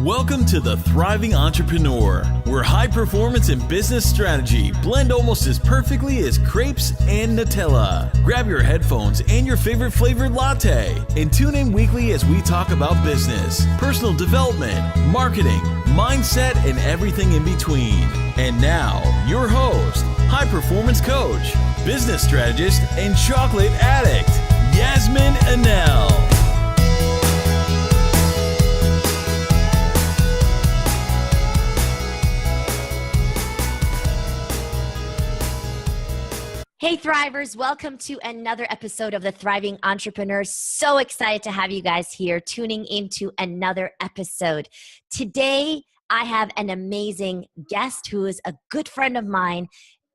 Welcome to The Thriving Entrepreneur, where high performance and business strategy blend almost as perfectly as crepes and Nutella. Grab your headphones and your favorite flavored latte and tune in weekly as we talk about business, personal development, marketing, mindset, and everything in between. And now, your host, high performance coach, business strategist, and chocolate addict, Yasmin Inal. Hey Thrivers, welcome to another episode of The Thriving Entrepreneur. So excited to have you guys here tuning into another episode. Today, I have an amazing guest who is a good friend of mine.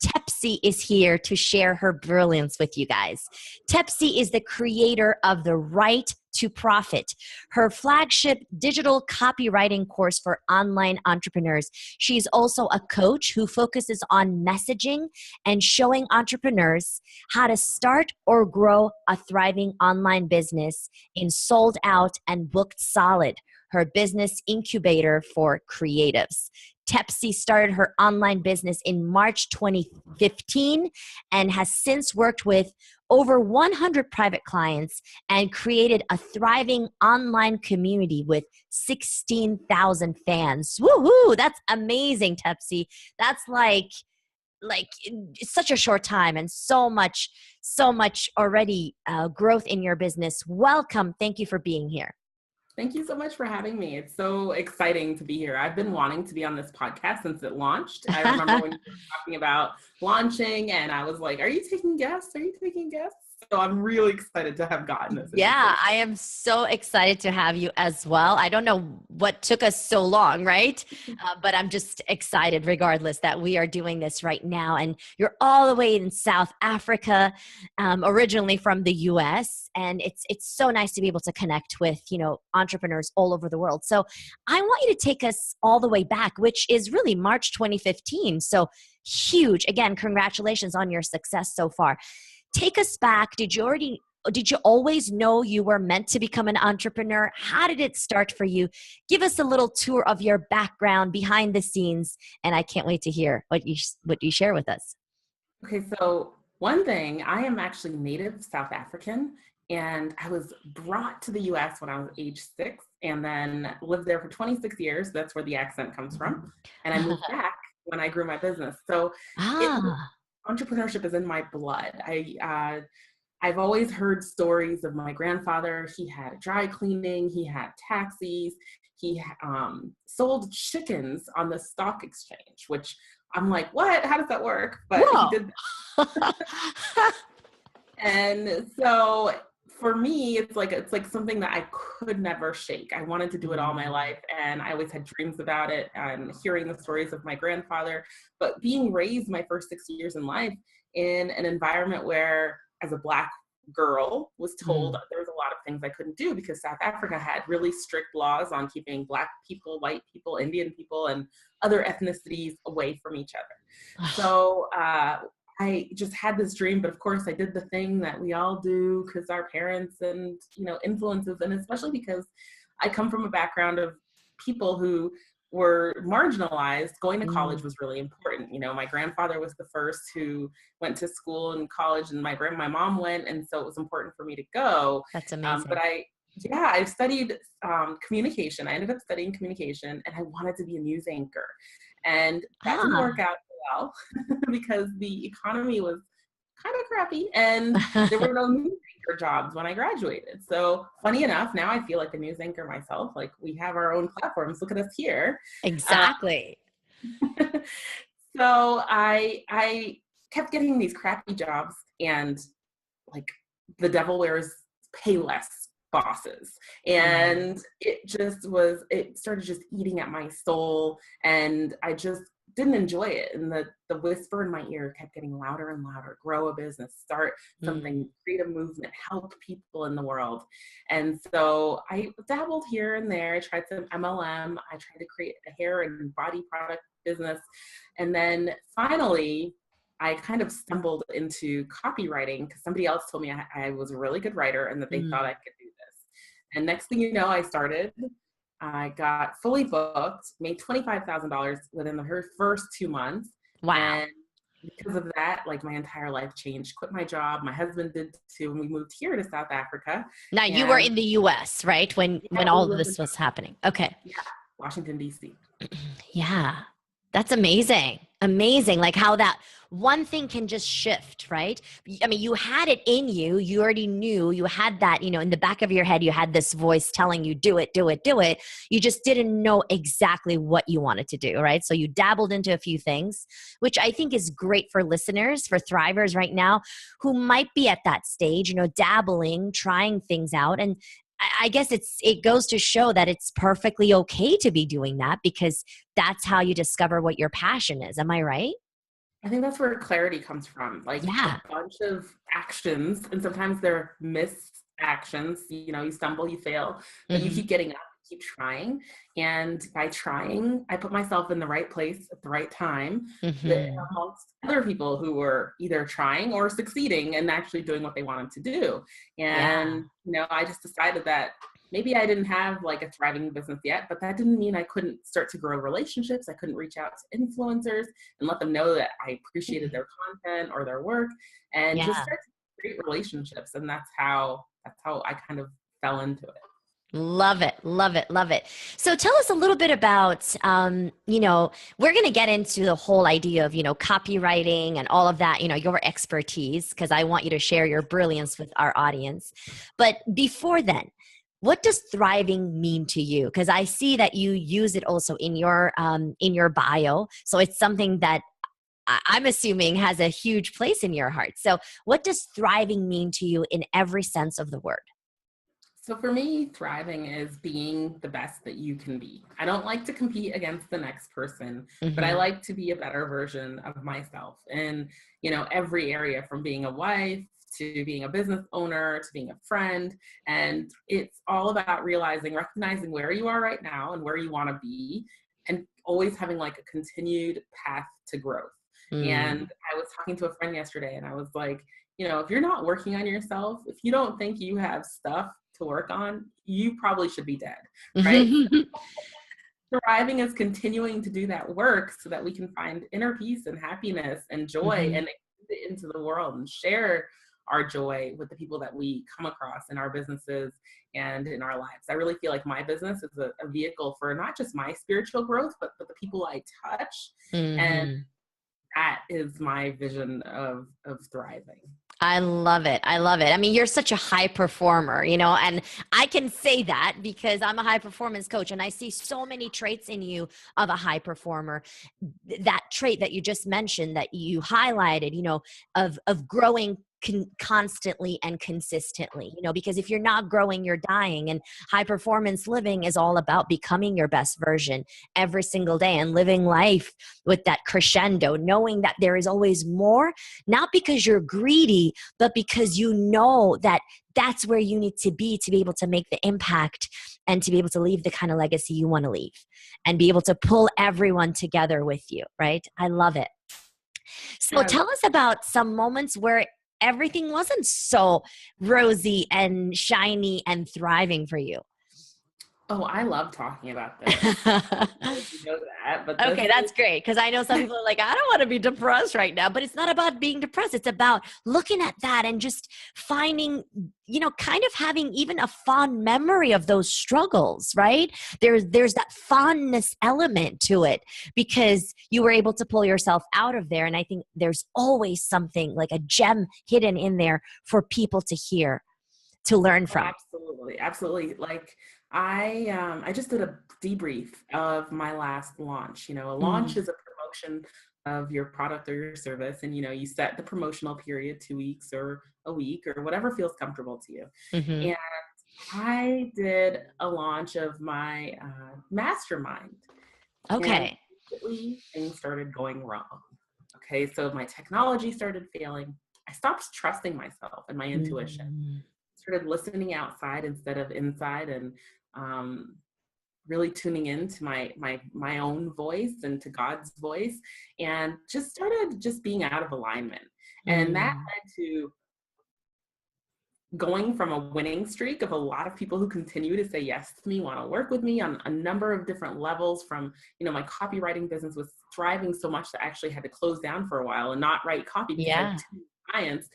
Tepsii is here to share her brilliance with you guys. Tepsii is the creator of The Right to Profit, her flagship digital copywriting course for online entrepreneurs. She's also a coach who focuses on messaging and showing entrepreneurs how to start or grow a thriving online business in Sold Out and Booked Solid, her Business Incubator for creatives. Tepsii started her online business in March 2015 and has since worked with over 100 private clients and created a thriving online community with 16,000 fans. Woohoo! That's amazing, Tepsii. That's like such a short time and so much already growth in your business. Welcome. Thank you for being here. Thank you so much for having me. It's so exciting to be here. I've been wanting to be on this podcast since it launched. I remember when you were talking about launching and I was like, are you taking guests? Are you taking guests? So I'm really excited to have gotten this. Yeah, I am so excited to have you as well. I don't know what took us so long, right? But I'm just excited regardless that we are doing this right now. And you're all the way in South Africa, originally from the US. And it's so nice to be able to connect with, entrepreneurs all over the world. So I want you to take us all the way back, which is really March 2015. So huge. Again, congratulations on your success so far. Take us back. Did you always know you were meant to become an entrepreneur? How did it start for you? Give us a little tour of your background behind the scenes, and I can't wait to hear what you share with us. Okay, so one thing, I am actually native South African, and I was brought to the US when I was age 6, and then lived there for 26 years. That's where the accent comes from. And I moved back when I grew my business. So entrepreneurship is in my blood. I've always heard stories of my grandfather. He had dry cleaning, he had taxis, he sold chickens on the stock exchange, which I'm like, what? How does that work? But Whoa. He did that. And so for me, it's like something that I could never shake. I wanted to do it all my life, and I always had dreams about it, and hearing the stories of my grandfather, but being raised my first 6 years in life in an environment where, as a Black girl, was told there was a lot of things I couldn't do because South Africa had really strict laws on keeping Black people, white people, Indian people, and other ethnicities away from each other. So I just had this dream, but of course I did the thing that we all do because our parents and, influences, and especially because I come from a background of people who were marginalized. Going to college was really important. My grandfather was the first who went to school and college, and my mom went. And so it was important for me to go. That's amazing. But I studied communication. I ended up studying communication, and I wanted to be a news anchor. And that didn't work out well because the economy was kind of crappy and there were no news anchor jobs when I graduated. So funny enough, now I feel like a news anchor myself. Like, we have our own platforms. Look at us here. Exactly. So I kept getting these crappy jobs, and like the devil wears Payless bosses. And it started just eating at my soul, and I just didn't enjoy it. And the whisper in my ear kept getting louder and louder: grow a business, start something, create a movement, help people in the world. And so I dabbled here and there. I tried some MLM. I tried to create a hair and body product business. And then finally, I kind of stumbled into copywriting because somebody else told me I was a really good writer and that they thought I could do this. And next thing you know, I started I got fully booked, made $25,000 within the first 2 months. Wow. And because of that, like my entire life changed. Quit my job. My husband did too. And we moved here to South Africa. Now you were in the US, right? When We all of lived in this was happening. Okay. Washington, D.C. Yeah. That's amazing. Amazing. Like how that one thing can just shift, right? I mean, you had it in you. You already knew you had that, in the back of your head, you had this voice telling you, do it, do it, do it. You just didn't know exactly what you wanted to do, right? So you dabbled into a few things, which I think is great for listeners, for thrivers right now who might be at that stage, dabbling, trying things out. And I guess it goes to show that it's perfectly okay to be doing that because that's how you discover what your passion is. Am I right? I think that's where clarity comes from. Like Yeah. a bunch of actions, and sometimes they're missed actions. You stumble, you fail, but you keep getting up, keep trying. And by trying, I put myself in the right place at the right time amongst other people who were either trying or succeeding and actually doing what they wanted to do. And, I just decided that maybe I didn't have like a thriving business yet, but that didn't mean I couldn't start to grow relationships. I couldn't reach out to influencers and let them know that I appreciated their content or their work and just start to create relationships. And that's how I kind of fell into it. Love it. Love it. Love it. So tell us a little bit about, we're going to get into the whole idea of, copywriting and all of that, your expertise, because I want you to share your brilliance with our audience. But before then, what does thriving mean to you? Because I see that you use it also in your bio. So it's something that I'm assuming has a huge place in your heart. So what does thriving mean to you in every sense of the word? So for me, thriving is being the best that you can be. I don't like to compete against the next person, but I like to be a better version of myself in, every area, from being a wife to being a business owner to being a friend. And it's all about recognizing where you are right now and where you want to be, and always having like a continued path to growth. And I was talking to a friend yesterday and I was like, if you're not working on yourself, if you don't think you have stuff to work on, you probably should be dead, right? Thriving is continuing to do that work so that we can find inner peace and happiness and joy and extend it into the world and share our joy with the people that we come across in our businesses and in our lives. I really feel like my business is a vehicle for not just my spiritual growth, but the people I touch. And that is my vision of thriving. I love it. I love it. I mean, you're such a high performer, and I can say that because I'm a high performance coach and I see so many traits in you of a high performer. That trait that you just mentioned that you highlighted, of growing constantly and consistently, because if you're not growing, you're dying. And high performance living is all about becoming your best version every single day and living life with that crescendo, knowing that there is always more, not because you're greedy, but because you know that that's where you need to be able to make the impact and to be able to leave the kind of legacy you want to leave and be able to pull everyone together with you, right? I love it. So tell us about some moments where everything wasn't so rosy and shiny and thriving for you. Oh, I love talking about this. You know that, but okay, that's great, because I know some people are like, I don't want to be depressed right now, but it's not about being depressed. It's about looking at that and just finding, kind of having even a fond memory of those struggles, right? There's that fondness element to it because you were able to pull yourself out of there. And I think there's always something like a gem hidden in there for people to hear, to learn from. Absolutely. Absolutely. Like, I just did a debrief of my last launch. A launch is a promotion of your product or your service. And, you set the promotional period 2 weeks or a week or whatever feels comfortable to you. And I did a launch of my mastermind. Okay. And things started going wrong. Okay. So my technology started failing. I stopped trusting myself and my intuition. Started listening outside instead of inside, and really tuning into my own voice and to God's voice, and just started being out of alignment. And that led to going from a winning streak of a lot of people who continue to say yes to me, want to work with me on a number of different levels, from, my copywriting business was thriving so much that I actually had to close down for a while and not write copy because I had Yeah. too many clients,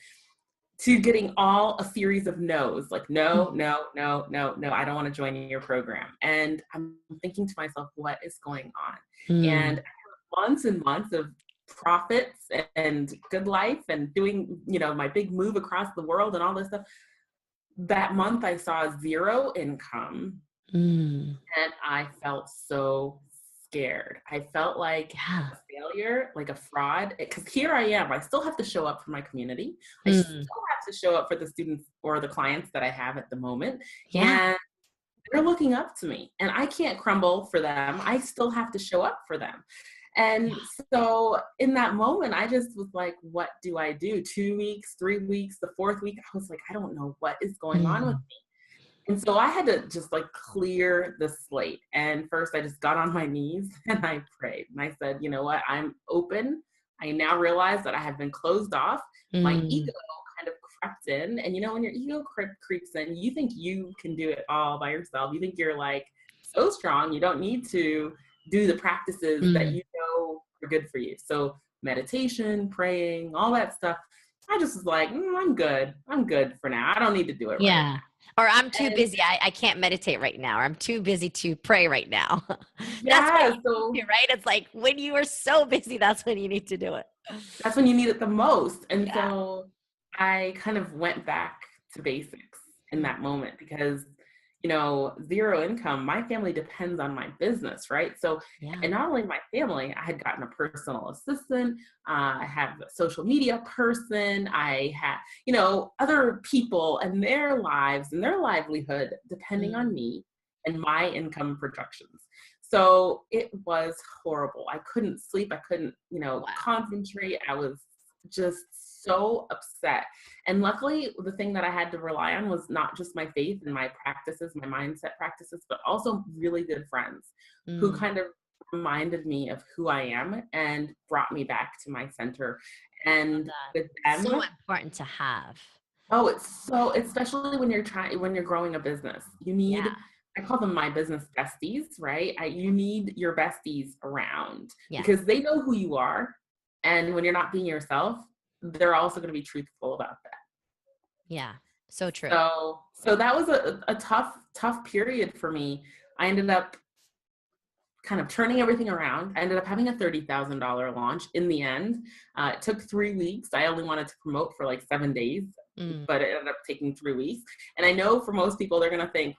to getting a series of no's, like, no, no, no, no, no, I don't want to join your program. And I'm thinking to myself, what is going on? And months and months of profits and good life and doing, my big move across the world and all this stuff. That month I saw zero income, and I felt so scared. I felt like a failure, like a fraud, because here I am. I still have to show up for my community. I still have to show up for the students or the clients that I have at the moment. Yeah. And they're looking up to me, and I can't crumble for them. I still have to show up for them. And so in that moment, I just was like, what do I do? 2 weeks, 3 weeks, the fourth week, I was like, I don't know what is going on with me. And so I had to just clear the slate. And first I just got on my knees and I prayed. And I said, you know what? I'm open. I now realize that I have been closed off. My ego kind of crept in. And when your ego creeps in, you think you can do it all by yourself. You think you're so strong. You don't need to do the practices that are good for you. So meditation, praying, all that stuff. I just was like, I'm good. I'm good for now. I don't need to do it right now. Or I'm too busy. I can't meditate right now. Or I'm too busy to pray right now. Yeah. That's what right? It's like when you are so busy, that's when you need to do it. That's when you need it the most. And so I kind of went back to basics in that moment because, zero income, my family depends on my business, right? So, and not only my family, I had gotten a personal assistant, I have a social media person, I had, other people and their lives and their livelihood depending on me and my income projections. So it was horrible. I couldn't sleep. I couldn't, concentrate. I was just so upset. And luckily, the thing that I had to rely on was not just my faith and my practices, my mindset practices, but also really good friends who kind of reminded me of who I am and brought me back to my center. And with them, so important to have. Oh, it's so, especially when you're growing a business, you need, I call them my business besties, right? You need your besties around because they know who you are. And when you're not being yourself, they're also going to be truthful about that. Yeah. So true. So that was a tough period for me. I ended up kind of turning everything around. I ended up having a $30,000 launch in the end. It took 3 weeks. I only wanted to promote for 7 days, but it ended up taking 3 weeks. And I know for most people, they're going to think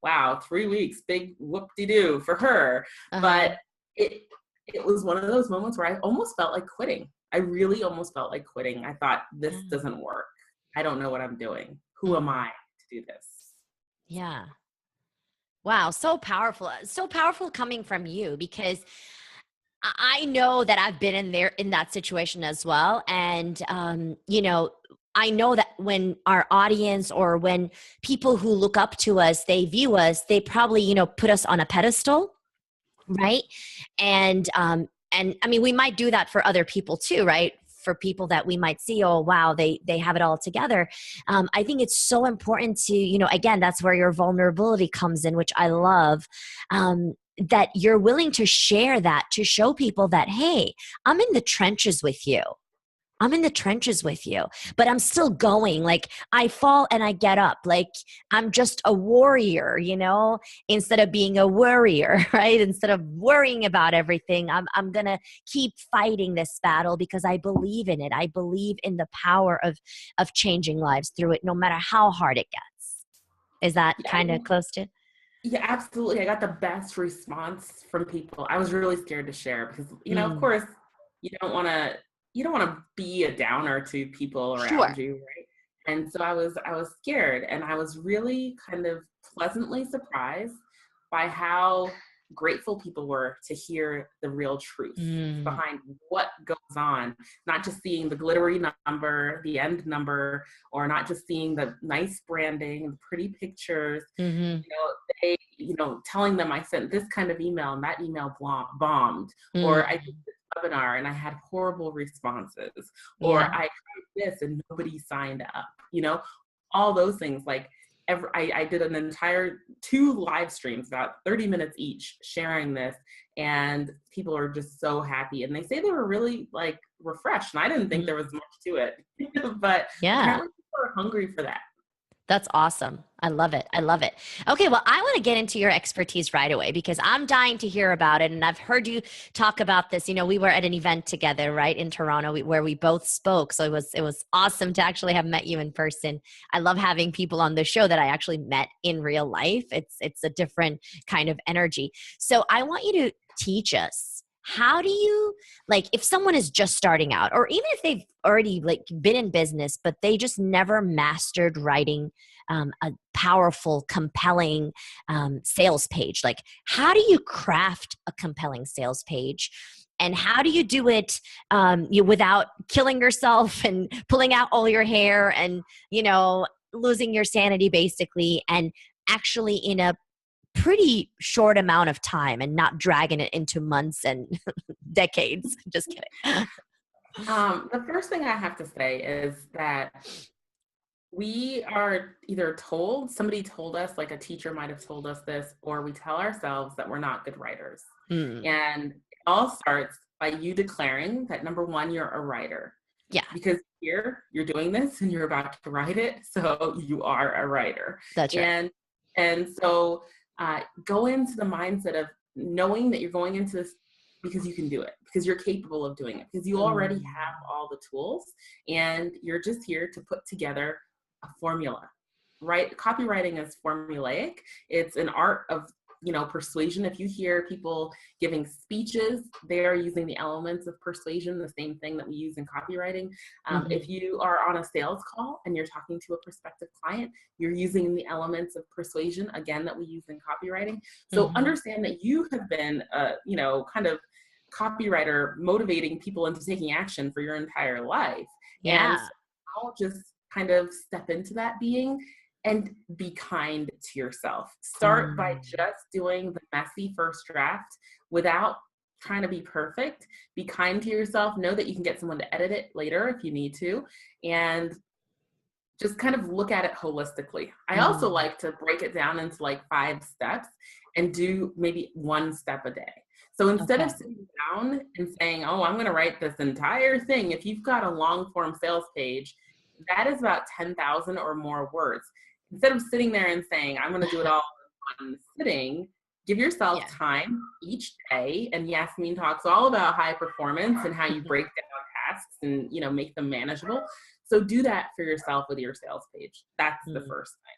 wow, 3 weeks, big whoop-de-doo for her. But it was one of those moments where I almost felt like quitting. I really almost felt like quitting. I thought, this doesn't work. I don't know what I'm doing. Who am I to do this? Yeah. Wow. So powerful. So powerful coming from you, because I know that I've been in that situation as well. And, I know that when our audience or when people who look up to us, they view us, they probably, put us on a pedestal. Right. And I mean, we might do that for other people too, right? For people that we might see, oh, wow, they have it all together. I think it's so important to, again, that's where your vulnerability comes in, which I love, that you're willing to share that, to show people that, hey, I'm in the trenches with you. I'm in the trenches with you, but I'm still going. I fall and I get up. I'm just a warrior, instead of being a worrier, right? Instead of worrying about everything, I'm going to keep fighting this battle because I believe in it. I believe in the power of changing lives through it, no matter how hard it gets. Is that kind of close to? Yeah, absolutely. I got the best response from people. I was really scared to share because, of course, you don't want to be a downer to people around you, right? And so I was scared, and I was really kind of pleasantly surprised by how grateful people were to hear the real truth behind what goes on, not just seeing the glittery number, the end number, or not just seeing the nice branding and pretty pictures. They, telling them I sent this kind of email and that email bombed, or I did this webinar and I had horrible responses, or I tried this and nobody signed up, all those things. Like I did an entire 2 live streams, about 30 minutes each, sharing this, and people are just so happy. And they say they were really like refreshed. And I didn't think there was much to it, but apparently people are hungry for that. That's awesome. I love it. I love it. Okay. Well, I want to get into your expertise right away because I'm dying to hear about it. And I've heard you talk about this. You know, we were at an event together, right, in Toronto where we both spoke. So it was awesome to actually have met you in person. I love having people on the show that I actually met in real life. It's a different kind of energy. So I want you to teach us, how do you, like, if someone is just starting out, or even if they've already like been in business, but they just never mastered writing a powerful, compelling sales page, like how do you craft a compelling sales page? And how do you do it without killing yourself and pulling out all your hair and, you know, losing your sanity basically, and actually in a pretty short amount of time and not dragging it into months and decades? Just kidding. The first thing I have to say is that we are either told, somebody told us, like a teacher might have told us this, or we tell ourselves that we're not good writers. And it all starts by you declaring that, number one, you're a writer. Yeah. Because here you're doing this and you're about to write it. So you are a writer. That's right. And so go into the mindset of knowing that you're going into this because you can do it, because you're capable of doing it, because you already have all the tools, and you're just here to put together a formula, right? Copywriting is formulaic. It's an art of, you know, persuasion. If you hear people giving speeches, they are using the elements of persuasion, the same thing that we use in copywriting. If you are on a sales call and you're talking to a prospective client, you're using the elements of persuasion, again, that we use in copywriting. So understand that you have been, you know, kind of copywriter motivating people into taking action for your entire life. Yeah. And so I'll just kind of step into that being and be kind to yourself. Start by just doing the messy first draft without trying to be perfect. Be kind to yourself. Know that you can get someone to edit it later if you need to, and just kind of look at it holistically. I also like to break it down into like 5 steps and do maybe 1 step a day. So instead of sitting down and saying, oh, I'm going to write this entire thing, if you've got a long form sales page, that is about 10,000 or more words. Instead of sitting there and saying, I'm going to do it all in one sitting, give yourself time each day. And Yasmin talks all about high performance and how you break down tasks and, you know, make them manageable. So do that for yourself with your sales page. That's the first thing.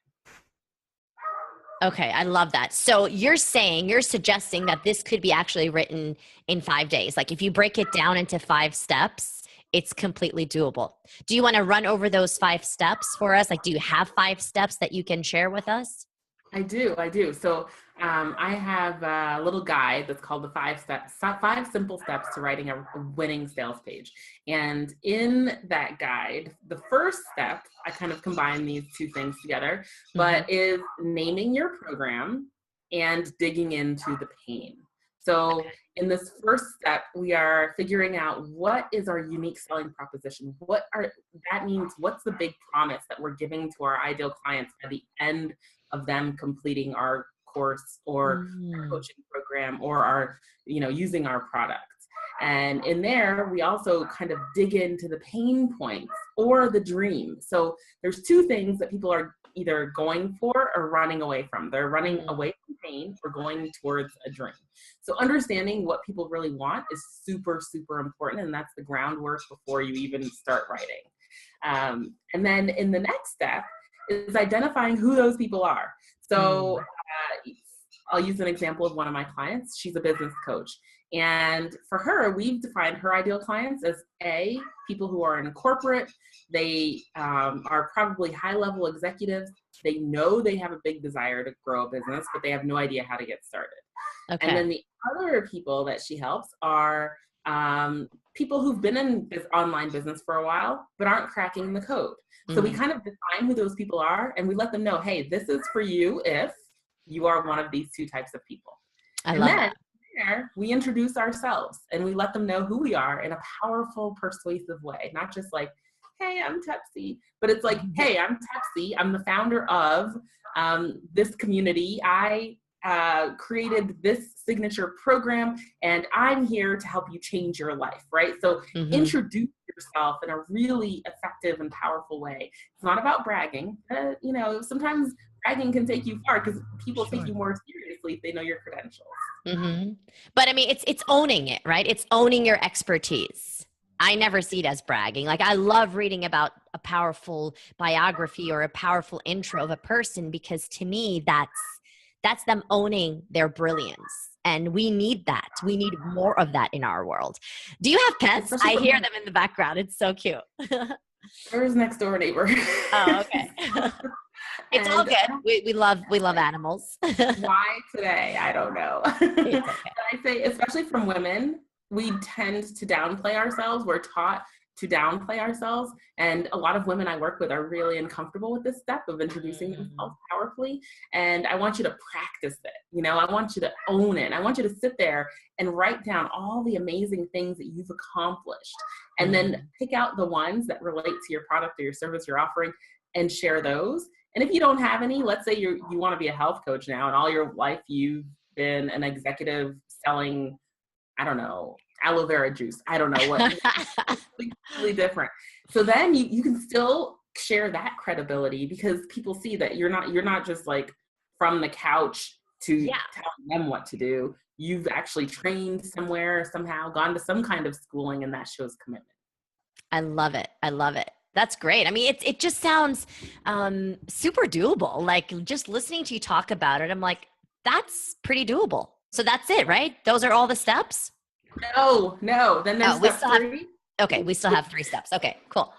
Okay, I love that. So you're suggesting that this could be actually written in 5 days. Like if you break it down into 5 steps, it's completely doable. Do you want to run over those 5 steps for us? Like, do you have 5 steps that you can share with us? I do. So I have a little guide that's called the 5 simple steps to writing a winning sales page. And in that guide, the first step, I kind of combine these 2 things together, but is naming your program and digging into the pain. So in this first step, we are figuring out what is our unique selling proposition. That means what's the big promise that we're giving to our ideal clients at the end of them completing our course or our coaching program or our, you know, using our products. And in there, we also kind of dig into the pain points or the dream. So there's 2 things that people are either going for or running away from. They're running away from pain or going towards a dream. So understanding what people really want is super, super important. And that's the groundwork before you even start writing. And then in the next step is identifying who those people are. So I'll use an example of one of my clients. She's a business coach. And for her, we've defined her ideal clients as people who are in corporate. They are probably high-level executives. They know they have a big desire to grow a business, but they have no idea how to get started. Okay. And then the other people that she helps are people who've been in this online business for a while, but aren't cracking the code. So we kind of define who those people are, and we let them know, hey, this is for you if you are one of these 2 types of people. I love that. There, we introduce ourselves and we let them know who we are in a powerful, persuasive way, not just like, hey, I'm Tepsii. But it's like, hey, I'm Tepsii. I'm the founder of this community. I created this signature program, and I'm here to help you change your life, right? So introduce yourself in a really effective and powerful way. It's not about bragging. Sometimes bragging can take you far because people take you more seriously if they know your credentials. But I mean, it's owning it, right? It's owning your expertise. I never see it as bragging. Like, I love reading about a powerful biography or a powerful intro of a person, because to me, that's them owning their brilliance. And we need that. We need more of that in our world. Do you have pets? I hear them in the background. It's so cute. There's next door neighbor. Oh, okay. It's all good. We love animals. Why today? I don't know. Okay. But I say, especially from women, we tend to downplay ourselves. We're taught to downplay ourselves. And a lot of women I work with are really uncomfortable with this step of introducing themselves powerfully. And I want you to practice it. I want you to own it. I want you to sit there and write down all the amazing things that you've accomplished, and then pick out the ones that relate to your product or your service you're offering and share those. And if you don't have any, let's say you want to be a health coach now, and all your life you've been an executive selling, I don't know, aloe vera juice. I don't know what. Completely different. So then you can still share that credibility, because people see that you're not just like from the couch to telling them what to do. You've actually trained somewhere, somehow gone to some kind of schooling, and that shows commitment. I love it. That's great. I mean, it just sounds super doable. Like, just listening to you talk about it, I'm like, that's pretty doable. So that's it, right? Those are all the steps? No. Then there's step 3. Okay, we still have 3 steps. Okay, cool.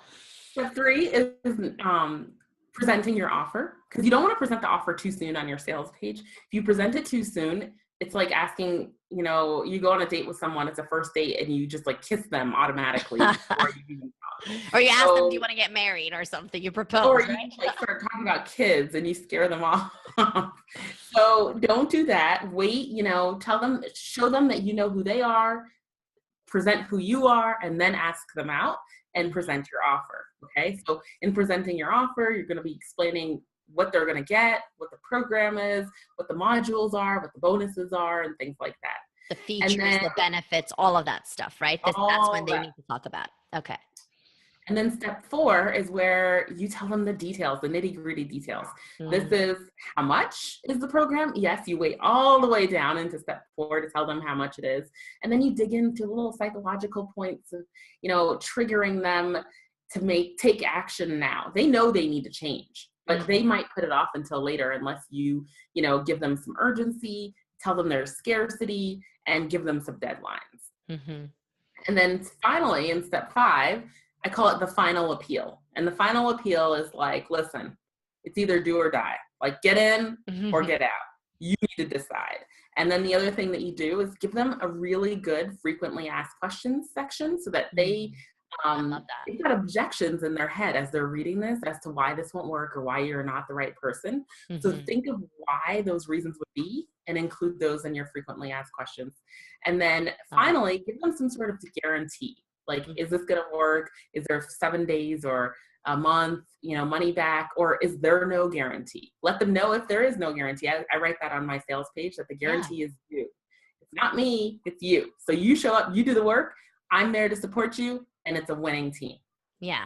Step 3 is presenting your offer, because you don't want to present the offer too soon on your sales page. If you present it too soon, it's like asking, you go on a date with someone, it's a first date, and you just like kiss them automatically before you even talk. Or you ask them, do you want to get married or something? You propose, or right? you start talking about kids and you scare them off. So don't do that. Wait, tell them, show them that you know who they are, present who you are, and then ask them out and present your offer. Okay. So in presenting your offer, you're going to be explaining what they're going to get, what the program is, what the modules are, what the bonuses are, and things like that. The features, the benefits, all of that stuff, right? That's when they need to talk about. Okay. And then step 4 is where you tell them the details, the nitty-gritty details. This is how much is the program? Yes, you wait all the way down into step 4 to tell them how much it is. And then you dig into little psychological points of, triggering them to take action now. They know they need to change, but they might put it off until later unless you give them some urgency, tell them there's scarcity, and give them some deadlines. And then finally, in step 5, I call it the final appeal. And the final appeal is like, listen, it's either do or die. Like, get in or get out. You need to decide. And then the other thing that you do is give them a really good frequently asked questions section, so that they've got objections in their head as they're reading this as to why this won't work or why you're not the right person. So think of why those reasons would be and include those in your frequently asked questions. And then finally, give them some sort of guarantee. Like, is this going to work? Is there 7 days or a month, money back, or is there no guarantee? Let them know if there is no guarantee. I write that on my sales page, that the guarantee is you. It's not me, it's you. So you show up, you do the work. I'm there to support you, and it's a winning team. Yeah.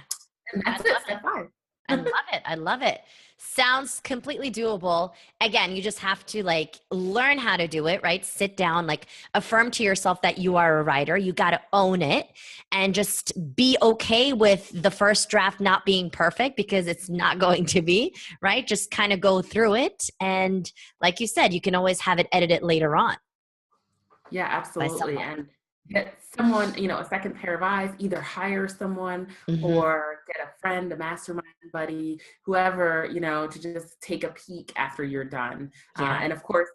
And that's it. Step 5. I love it. Sounds completely doable. Again, you just have to learn how to do it, right? Sit down, affirm to yourself that you are a writer. You got to own it, and just be okay with the first draft not being perfect, because it's not going to be, right? Just kind of go through it. And like you said, you can always have it edited later on. Yeah, absolutely. And get someone, a second pair of eyes, either hire someone or get a friend, a mastermind buddy, whoever, to just take a peek after you're done. And of course,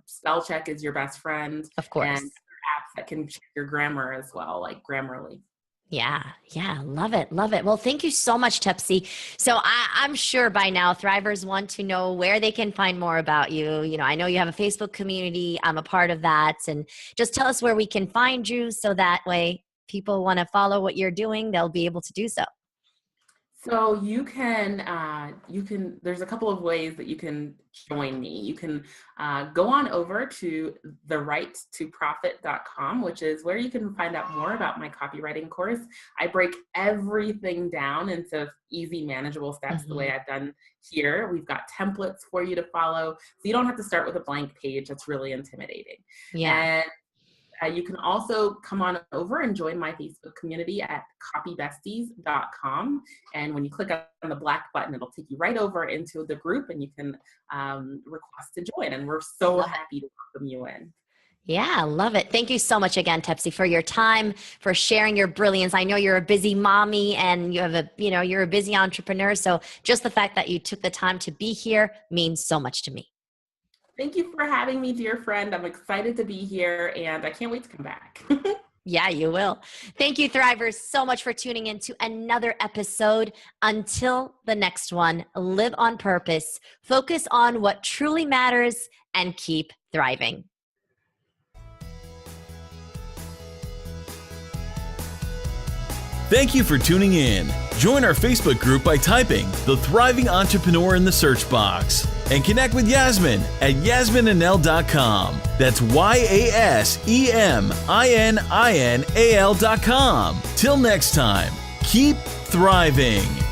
spell check is your best friend. Of course. And apps that can check your grammar as well, like Grammarly. Yeah. Love it. Well, thank you so much, Tepsii. So I'm sure by now Thrivers want to know where they can find more about you. I know you have a Facebook community. I'm a part of that. And just tell us where we can find you, so that way people want to follow what you're doing, they'll be able to do so. So there's a couple of ways that you can join me. You can go on over to therighttoprofit.com, which is where you can find out more about my copywriting course. I break everything down into easy, manageable steps the way I've done here. We've got templates for you to follow, so you don't have to start with a blank page. That's really intimidating. Yeah. And you can also come on over and join my Facebook community at copybesties.com. And when you click on the black button, it'll take you right over into the group, and you can request to join. And we're so happy to welcome you in. Yeah, I love it. Thank you so much again, Tepsii, for your time, for sharing your brilliance. I know you're a busy mommy and you're a busy entrepreneur. So just the fact that you took the time to be here means so much to me. Thank you for having me, dear friend. I'm excited to be here, and I can't wait to come back. Yeah, you will. Thank you, Thrivers, so much for tuning in to another episode. Until the next one, live on purpose, focus on what truly matters, and keep thriving. Thank you for tuning in. Join our Facebook group by typing The Thriving Entrepreneur in the search box. And connect with Yasmin at yasmininal.com. That's YASEMININAL.com. Till next time, keep thriving.